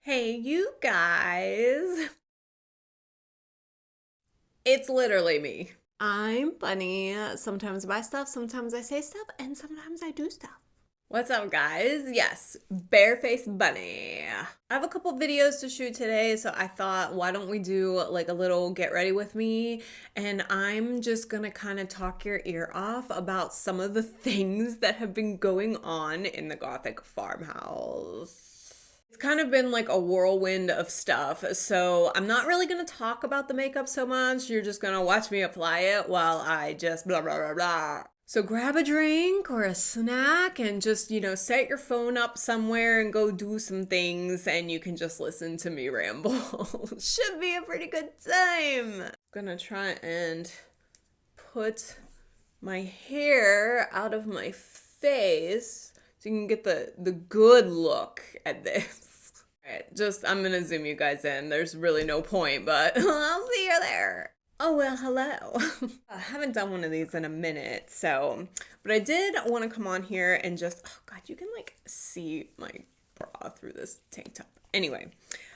Hey, you guys. It's literally me. I'm Bunny. Sometimes I buy stuff, sometimes I say stuff, and sometimes I do stuff. What's up, guys? Yes, barefaced bunny. I have a couple videos to shoot today, so I thought, why don't we do like a little get ready with me? And I'm just gonna kind of talk your ear off about some of the things that have been going on in the Gothic farmhouse. It's kind of been like a whirlwind of stuff, so I'm not really gonna talk about the makeup so much. You're just gonna watch me apply it while I just blah blah blah blah. So grab a drink or a snack and just, set your phone up somewhere and go do some things, and you can just listen to me ramble. Should be a pretty good time. I'm gonna try and put my hair out of my face so you can get the good look at this. All right, I'm gonna zoom you guys in. There's really no point, but I'll see you there. Oh, well, hello. I haven't done one of these in a minute, but I did want to come on here and just, oh God, you can like see my bra through this tank top. Anyway,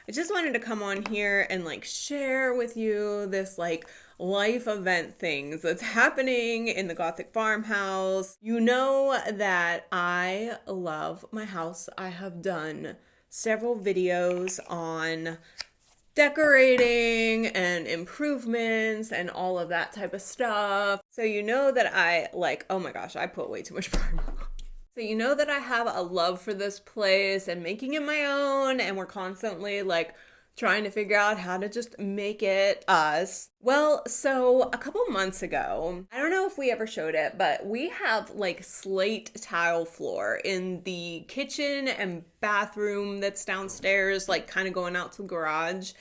I just wanted to come on here and like share with you this like life event things that's happening in the Gothic farmhouse. You know that I love my house. I have done several videos on decorating and improvements and all of that type of stuff. So you know that oh my gosh, I put way too much Farmhouse. So you know that I have a love for this place and making it my own, and we're constantly like trying to figure out how to just make it us. Well, so a couple months ago, I don't know if we ever showed it, but we have like slate tile floor in the kitchen and bathroom that's downstairs, like kind of going out to the garage.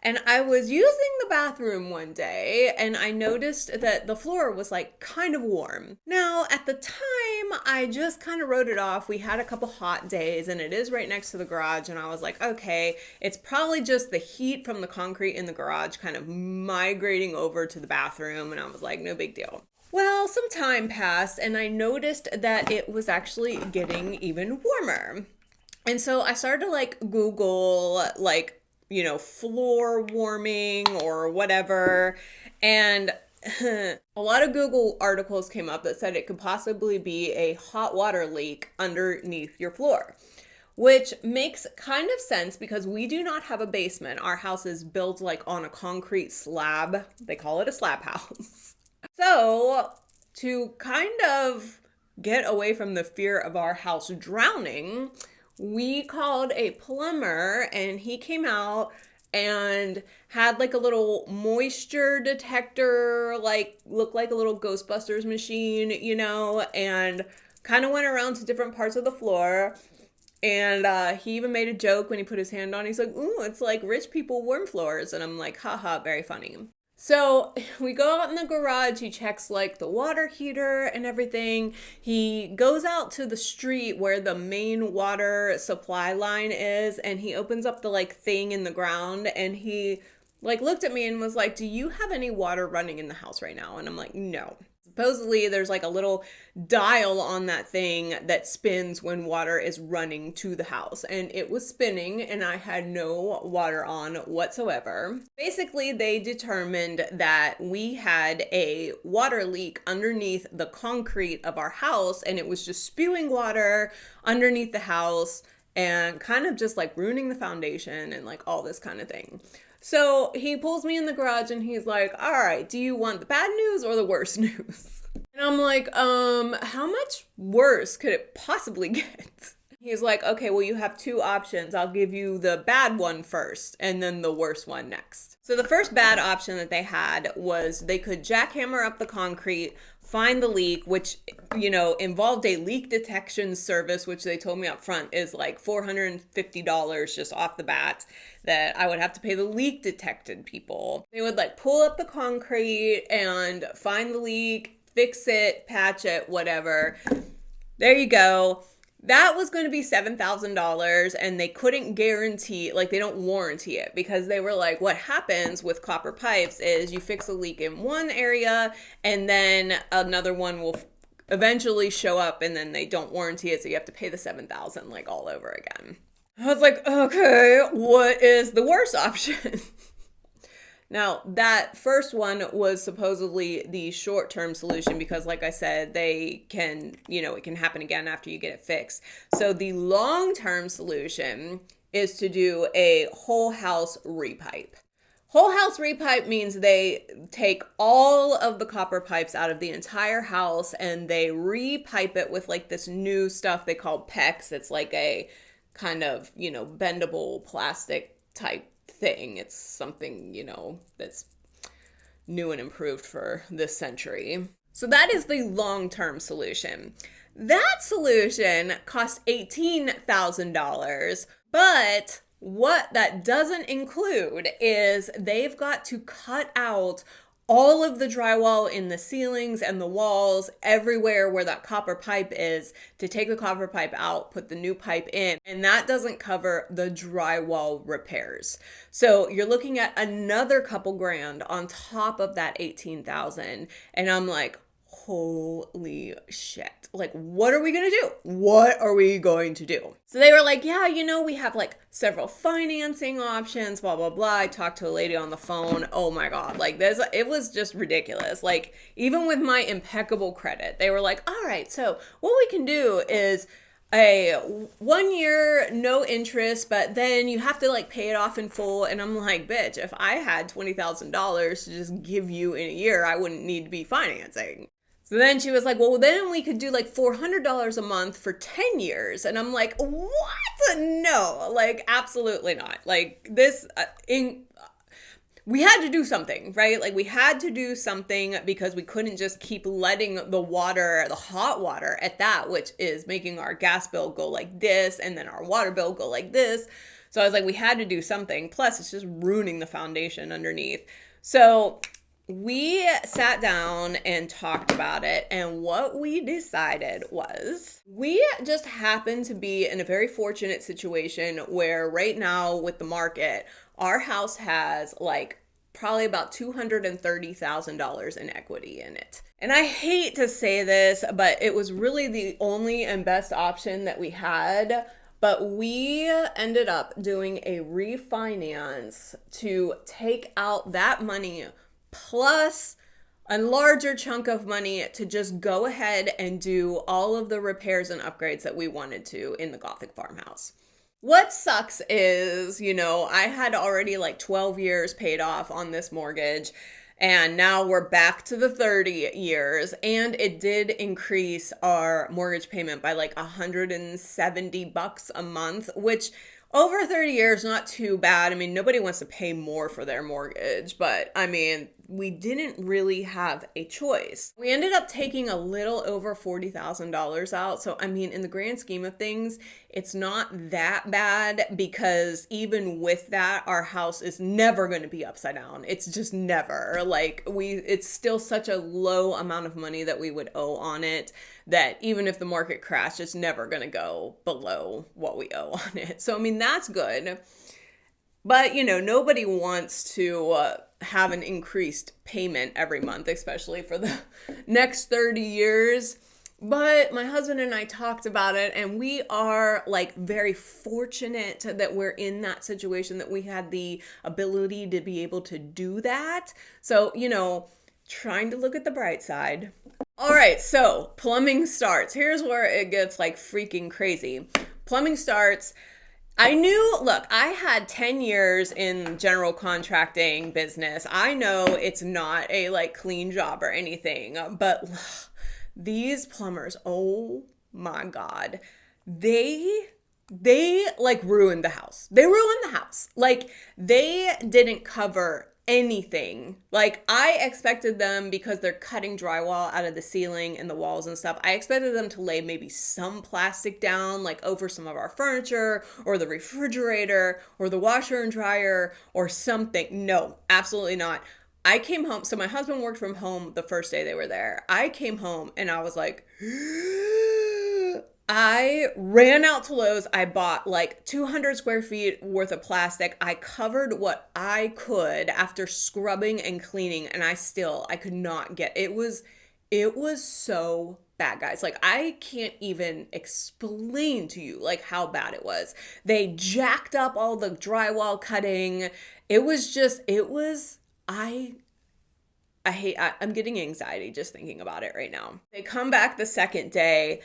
And I was using the bathroom one day and I noticed that the floor was like kind of warm. Now, at the time, I just kind of wrote it off. We had a couple hot days and it is right next to the garage. And I was like, okay, it's probably just the heat from the concrete in the garage kind of migrating over to the bathroom. And I was like, no big deal. Well, some time passed and I noticed that it was actually getting even warmer. And so I started to like Google floor warming or whatever. And a lot of Google articles came up that said it could possibly be a hot water leak underneath your floor, which makes kind of sense because we do not have a basement. Our house is built like on a concrete slab. They call it a slab house. So to kind of get away from the fear of our house drowning, we called a plumber and he came out and had like a little moisture detector, like looked like a little Ghostbusters machine, and kind of went around to different parts of the floor. And he even made a joke when he put his hand on. He's like, ooh, it's like rich people warm floors. And I'm like, haha, very funny. So we go out in the garage, he checks like the water heater and everything. He goes out to the street where the main water supply line is, and he opens up the like thing in the ground, and he like looked at me and was like, do you have any water running in the house right now? And I'm like, no. Supposedly there's like a little dial on that thing that spins when water is running to the house, and it was spinning and I had no water on whatsoever. Basically, they determined that we had a water leak underneath the concrete of our house, and it was just spewing water underneath the house and kind of just like ruining the foundation and like all this kind of thing. So he pulls me in the garage and he's like, all right, do you want the bad news or the worst news? And I'm like, how much worse could it possibly get? He's like, okay, well, you have two options. I'll give you the bad one first and then the worst one next. So the first bad option that they had was they could jackhammer up the concrete, find the leak, which, involved a leak detection service, which they told me up front is like $450 just off the bat, that I would have to pay the leak detected people. They would like pull up the concrete and find the leak, fix it, patch it, whatever. There you go. That was going to be $7,000, and they couldn't guarantee, like they don't warranty it, because they were like, what happens with copper pipes is you fix a leak in one area and then another one will eventually show up and then they don't warranty it, so you have to pay the $7,000 like all over again. I was like, okay, what is the worst option? Now, that first one was supposedly the short-term solution because, like I said, they can, it can happen again after you get it fixed. So the long-term solution is to do a whole house repipe. Whole house repipe means they take all of the copper pipes out of the entire house and they repipe it with like this new stuff they call PEX. It's like a kind of, bendable plastic type thing. It's something, that's new and improved for this century. So that is the long-term solution. That solution costs $18,000, but what that doesn't include is they've got to cut out all of the drywall in the ceilings and the walls, everywhere where that copper pipe is, to take the copper pipe out, put the new pipe in, and that doesn't cover the drywall repairs. So you're looking at another couple grand on top of that $18,000, and I'm like, holy shit. Like, what are we going to do? What are we going to do? So they were like, yeah, we have like several financing options, blah, blah, blah. I talked to a lady on the phone. Oh my God. Like it was just ridiculous. Like even with my impeccable credit, they were like, all right, so what we can do is a 1 year, no interest, but then you have to like pay it off in full. And I'm like, bitch, if I had $20,000 to just give you in a year, I wouldn't need to be financing. So then she was like, well, then we could do like $400 a month for 10 years. And I'm like, what? No, like, absolutely not. Like this, we had to do something, right? Like we had to do something because we couldn't just keep letting the hot water at that, which is making our gas bill go like this and then our water bill go like this. So I was like, we had to do something. Plus it's just ruining the foundation underneath. So we sat down and talked about it, and what we decided was we just happened to be in a very fortunate situation where right now with the market, our house has like probably about $230,000 in equity in it. And I hate to say this, but it was really the only and best option that we had. But we ended up doing a refinance to take out that money plus a larger chunk of money to just go ahead and do all of the repairs and upgrades that we wanted to in the Gothic farmhouse. What sucks is, I had already like 12 years paid off on this mortgage, and now we're back to the 30 years, and it did increase our mortgage payment by like $170 a month, which over 30 years, not too bad. I mean, nobody wants to pay more for their mortgage, but I mean, we didn't really have a choice. We ended up taking a little over $40,000 out. So, I mean, in the grand scheme of things, it's not that bad because even with that, our house is never going to be upside down. It's just never. Like it's still such a low amount of money that we would owe on it that even if the market crashed, it's never going to go below what we owe on it. So, I mean, that's good. But, nobody wants to have an increased payment every month, especially for the next 30 years. But my husband and I talked about it, and we are like very fortunate that we're in that situation, that we had the ability to be able to do that. So, trying to look at the bright side. All right, so plumbing starts. Here's where it gets like freaking crazy. Plumbing starts. I had 10 years in general contracting business. I know it's not a like clean job or anything, but these plumbers, oh my God, they like ruined the house. They ruined the house. Like they didn't cover anything. Like I expected them, because they're cutting drywall out of the ceiling and the walls and stuff, I expected them to lay maybe some plastic down like over some of our furniture or the refrigerator or the washer and dryer or something. No, absolutely not. I came home. So my husband worked from home the first day they were there. I came home and I was like, I ran out to Lowe's. I bought like 200 square feet worth of plastic. I covered what I could after scrubbing and cleaning, and I could not get, it was so bad, guys. Like, I can't even explain to you like how bad it was. They jacked up all the drywall cutting. It was just, it was, I'm getting anxiety just thinking about it right now. They come back the second day.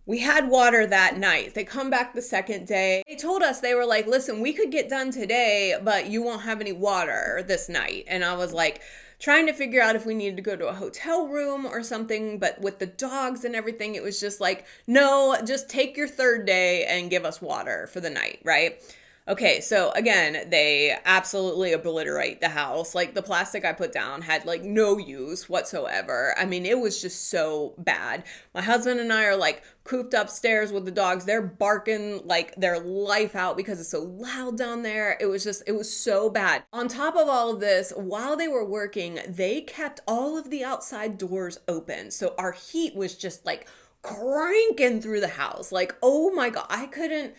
We had water that night. They come back the second day. They told us, they were like, listen, we could get done today, but you won't have any water this night. And I was like, trying to figure out if we needed to go to a hotel room or something, but with the dogs and everything, it was just like, no, just take your third day and give us water for the night, right? Okay, so again, they absolutely obliterate the house. Like, the plastic I put down had like no use whatsoever. I mean, it was just so bad. My husband and I are like cooped upstairs with the dogs. They're barking like their life out because it's so loud down there. It was so bad. On top of all of this, while they were working, they kept all of the outside doors open. So our heat was just like cranking through the house. Like, oh my God, I couldn't.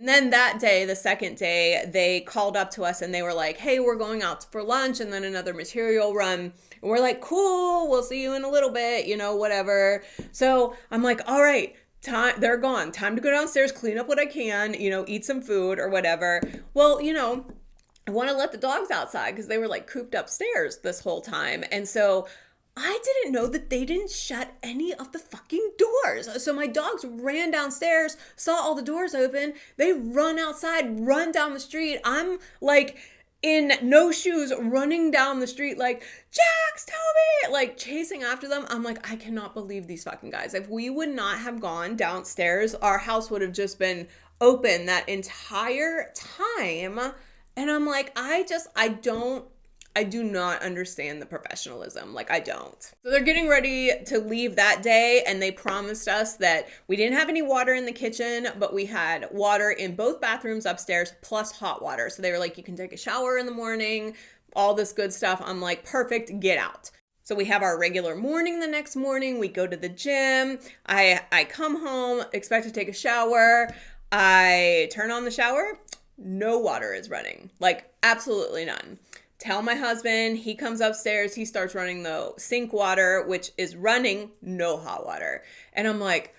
And then that day, the second day, they called up to us and they were like, hey, we're going out for lunch and then another material run. And we're like, cool, we'll see you in a little bit, you know, whatever. So I'm like, all right, they're gone. Time to go downstairs, clean up what I can, you know, eat some food or whatever. Well, you know, I want to let the dogs outside because they were like cooped upstairs this whole time. And so I didn't know that they didn't shut any of the fucking doors. So my dogs ran downstairs, saw all the doors open. They run outside, run down the street. I'm like in no shoes running down the street like, Jax, Toby, like chasing after them. I'm like, I cannot believe these fucking guys. If we would not have gone downstairs, our house would have just been open that entire time. And I'm like, I do not understand the professionalism. Like, I don't. So they're getting ready to leave that day, and they promised us that we didn't have any water in the kitchen, but we had water in both bathrooms upstairs plus hot water. So they were like, you can take a shower in the morning, all this good stuff. I'm like, perfect, get out. So we have our regular morning the next morning. We go to the gym. I come home, expect to take a shower. I turn on the shower. No water is running. Like, absolutely none. Tell my husband, he comes upstairs, he starts running the sink water, which is running, no hot water. And I'm like,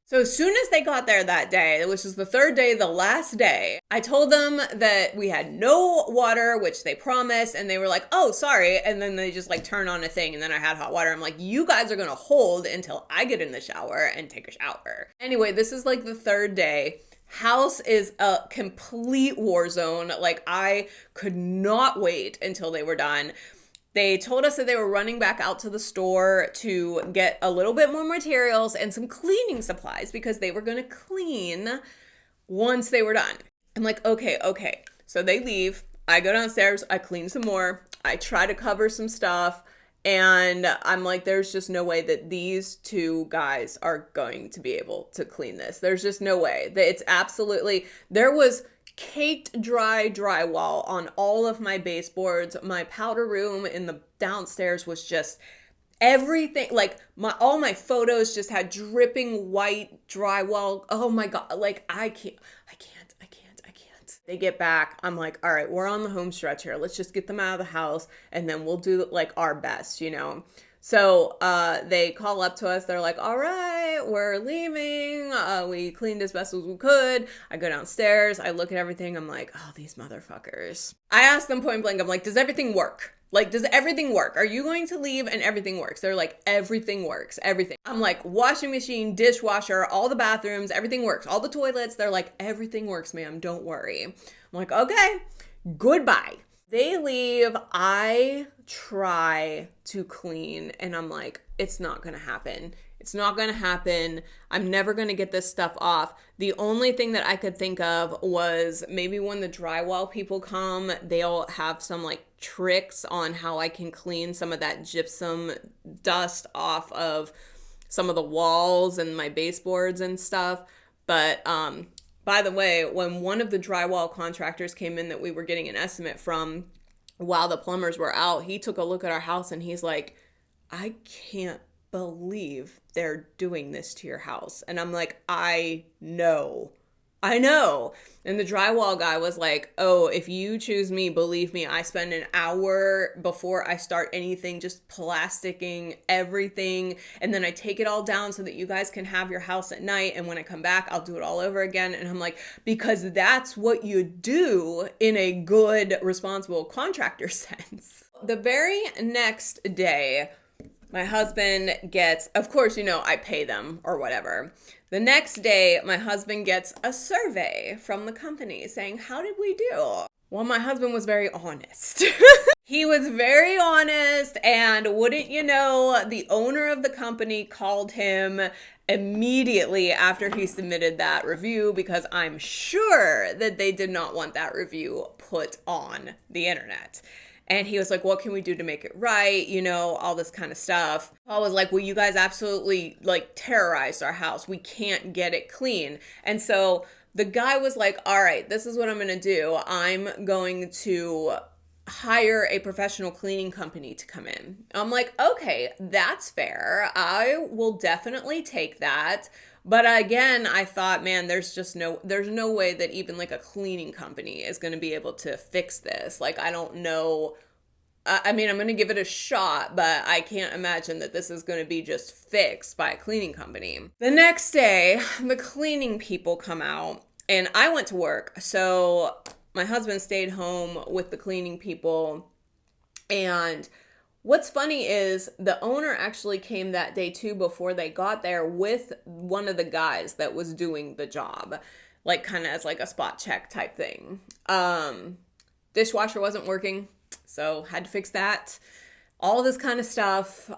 so as soon as they got there that day, which was the third day, the last day, I told them that we had no water, which they promised, and they were like, oh, sorry. And then they just like turn on a thing, and then I had hot water. I'm like, you guys are gonna hold until I get in the shower and take a shower. Anyway, this is like the third day. House is a complete war zone. Like, I could not wait until they were done. They told us that they were running back out to the store to get a little bit more materials and some cleaning supplies because they were going to clean once they were done. I'm like, okay. So they leave. I go downstairs. I clean some more. I try to cover some stuff. And I'm like, there's just no way that these two guys are going to be able to clean this. There's just no way. It's absolutely, there was caked dry drywall on all of my baseboards. My powder room in the downstairs was just everything, like all my photos just had dripping white drywall. Oh my God, like I can't. They get back. I'm like, all right, we're on the home stretch here. Let's just get them out of the house and then we'll do like our best, you know? So they call up to us. They're like, all right, we're leaving. We cleaned as best as we could. I go downstairs. I look at everything. I'm like, oh, these motherfuckers. I asked them point blank. I'm like, does everything work? Like, does everything work? Are you going to leave and everything works? They're like, everything works, everything. I'm like, washing machine, dishwasher, all the bathrooms, everything works. All the toilets, they're like, everything works, ma'am, don't worry. I'm like, okay, goodbye. They leave, I try to clean, and I'm like, it's not gonna happen. It's not gonna happen. I'm never gonna get this stuff off. The only thing that I could think of was maybe when the drywall people come, they'll have some like tricks on how I can clean some of that gypsum dust off of some of the walls and my baseboards and stuff. But by the way, when one of the drywall contractors came in that we were getting an estimate from while the plumbers were out, he took a look at our house and he's like, I can't believe they're doing this to your house. And I'm like, I know. I know. And the drywall guy was like, oh, if you choose me, believe me, I spend an hour before I start anything just plasticking everything. And then I take it all down so that you guys can have your house at night. And when I come back, I'll do it all over again. And I'm like, because that's what you do in a good, responsible contractor sense. The very next day, my husband gets, of course, I pay them or whatever. The next day, my husband gets a survey from the company saying, how did we do? Well, my husband was very honest. He was very honest, and wouldn't you know, the owner of the company called him immediately after he submitted that review, because I'm sure that they did not want that review put on the internet. And he was like, what can we do to make it right? All this kind of stuff. I was like, well, you guys absolutely terrorized our house. We can't get it clean. And so the guy was like, all right, this is what I'm going to do. I'm going to hire a professional cleaning company to come in. I'm like, okay, that's fair. I will definitely take that. But again, I thought, man, there's no way that even a cleaning company is going to be able to fix this. I don't know. I mean, I'm going to give it a shot, but I can't imagine that this is going to be just fixed by a cleaning company. The next day, the cleaning people come out and I went to work. So my husband stayed home with the cleaning people. And what's funny is the owner actually came that day too before they got there with one of the guys that was doing the job, kind of as a spot check type thing. Dishwasher wasn't working, so had to fix that. All this kind of stuff.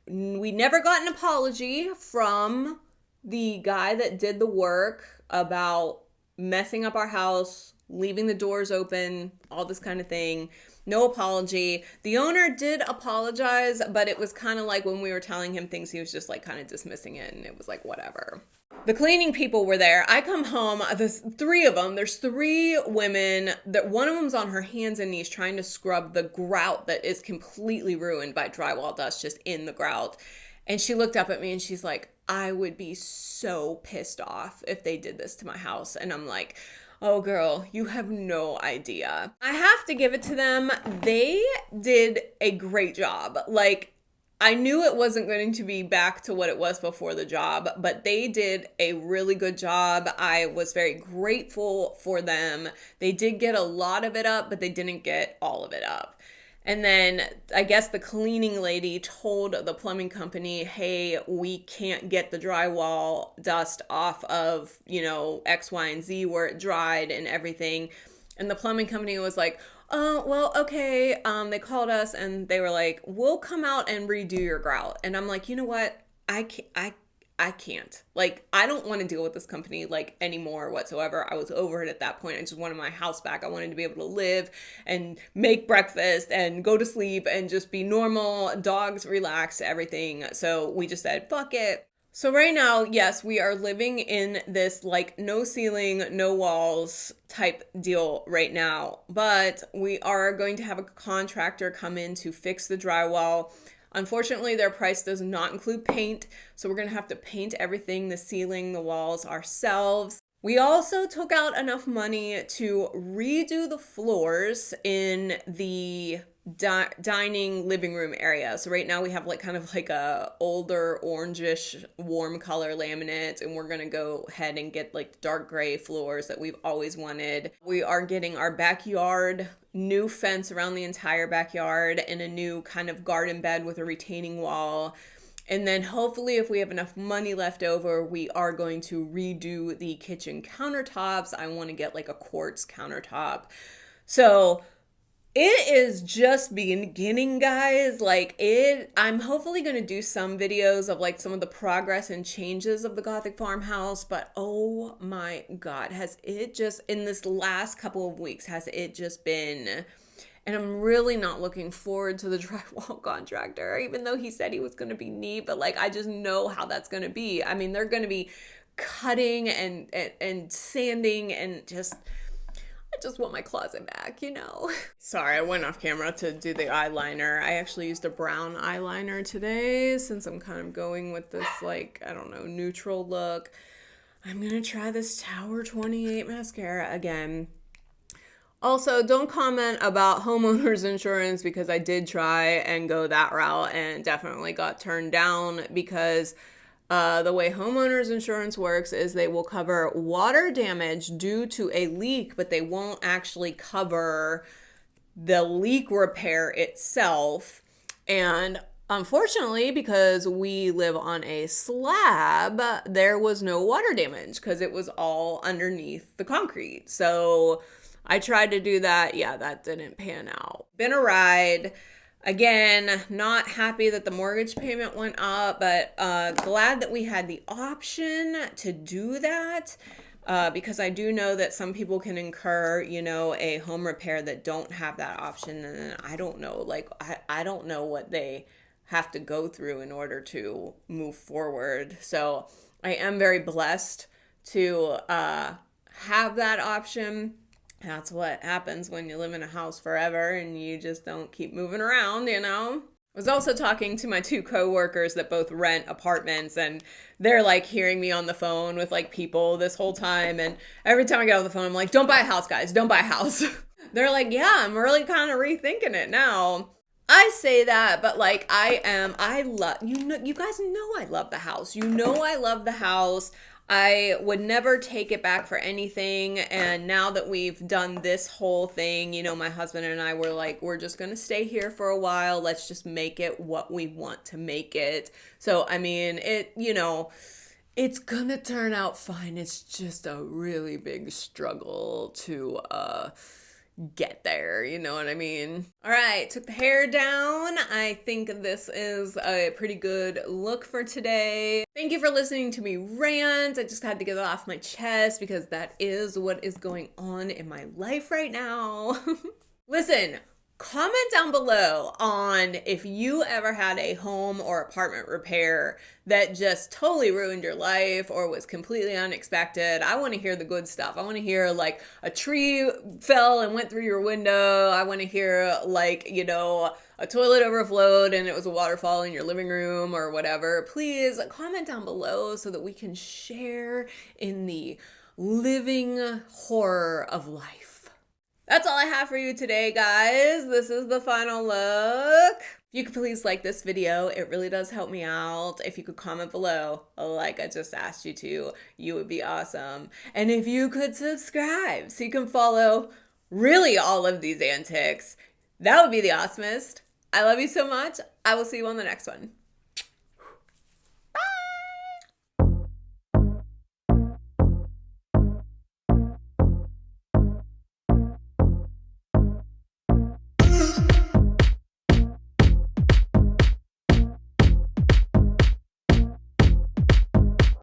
We never got an apology from the guy that did the work about messing up our house, leaving the doors open, all this kind of thing. No apology. The owner did apologize, but it was kind of like when we were telling him things, he was just kind of dismissing it, and it was like, whatever. The cleaning people were there. I come home, there's three of them. There's three women. That one of them's on her hands and knees trying to scrub the grout that is completely ruined by drywall dust just in the grout. And she looked up at me and she's like, I would be so pissed off if they did this to my house. And I'm like, oh girl, you have no idea. I have to give it to them. They did a great job. I knew it wasn't going to be back to what it was before the job, but they did a really good job. I was very grateful for them. They did get a lot of it up, but they didn't get all of it up. And then I guess the cleaning lady told the plumbing company, hey, we can't get the drywall dust off of, X, Y, and Z where it dried and everything. And the plumbing company was like, oh, well, okay. They called us and they were like, we'll come out and redo your grout. And I'm like, you know what? I can't. I don't want to deal with this company anymore whatsoever. I was over it at that point. I just wanted my house back. I wanted to be able to live and make breakfast and go to sleep and just be normal, dogs, relax, everything. So we just said, fuck it. So right now, yes, we are living in this no ceiling, no walls type deal right now, but we are going to have a contractor come in to fix the drywall. Unfortunately, their price does not include paint, so we're going to have to paint everything, the ceiling, the walls ourselves. We also took out enough money to redo the floors in the dining living room area. So right now we have a older orangish warm color laminate, and we're going to go ahead and get dark gray floors that we've always wanted. We are getting our backyard, new fence around the entire backyard, and a new kind of garden bed with a retaining wall. And then hopefully if we have enough money left over, we are going to redo the kitchen countertops. I want to get a quartz countertop. So it is just beginning, guys. I'm hopefully going to do some videos of some of the progress and changes of the Gothic farmhouse, but oh my God, has it just, in this last couple of weeks, has it just been, and I'm really not looking forward to the drywall contractor, even though he said he was going to be neat, but I just know how that's going to be. I mean, they're going to be cutting and sanding and just, I just want my closet back, Sorry, I went off camera to do the eyeliner. I actually used a brown eyeliner today since I'm kind of going with this, I don't know, neutral look. I'm gonna try this Tower 28 mascara again. Also, don't comment about homeowners insurance because I did try and go that route and definitely got turned down because the way homeowners insurance works is they will cover water damage due to a leak, but they won't actually cover the leak repair itself. And unfortunately, because we live on a slab, there was no water damage because it was all underneath the concrete. So I tried to do that. Yeah, that didn't pan out. Been a ride. Again, not happy that the mortgage payment went up, but glad that we had the option to do that because I do know that some people can incur, you know, a home repair that don't have that option. And I don't know, like, I don't know what they have to go through in order to move forward. So I am very blessed to have that option. That's what happens when you live in a house forever and you just don't keep moving around, you know? I was also talking to my 2 coworkers that both rent apartments, and they're like hearing me on the phone with like people this whole time. And every time I get off the phone, I'm like, don't buy a house, guys. Don't buy a house. They're like, yeah, I'm really kind of rethinking it now. I say that, but like I love, you know, you guys know I love the house. You know I love the house. I would never take it back for anything. And now that we've done this whole thing, you know, my husband and I were like, we're just going to stay here for a while. Let's just make it what we want to make it. So, I mean, it, you know, it's going to turn out fine. It's just a really big struggle to, get there, you know what I mean? All right, took the hair down. I think this is a pretty good look for today. Thank you for listening to me rant. I just had to get it off my chest because that is what is going on in my life right now. Listen, comment down below on if you ever had a home or apartment repair that just totally ruined your life or was completely unexpected. I want to hear the good stuff. I want to hear like a tree fell and went through your window. I want to hear like, you know, a toilet overflowed and it was a waterfall in your living room or whatever. Please comment down below so that we can share in the living horror of life. That's all I have for you today, guys. This is the final look. If you could please like this video, it really does help me out. If you could comment below, like I just asked you to, you would be awesome. And if you could subscribe so you can follow really all of these antics, that would be the awesomest. I love you so much. I will see you on the next one.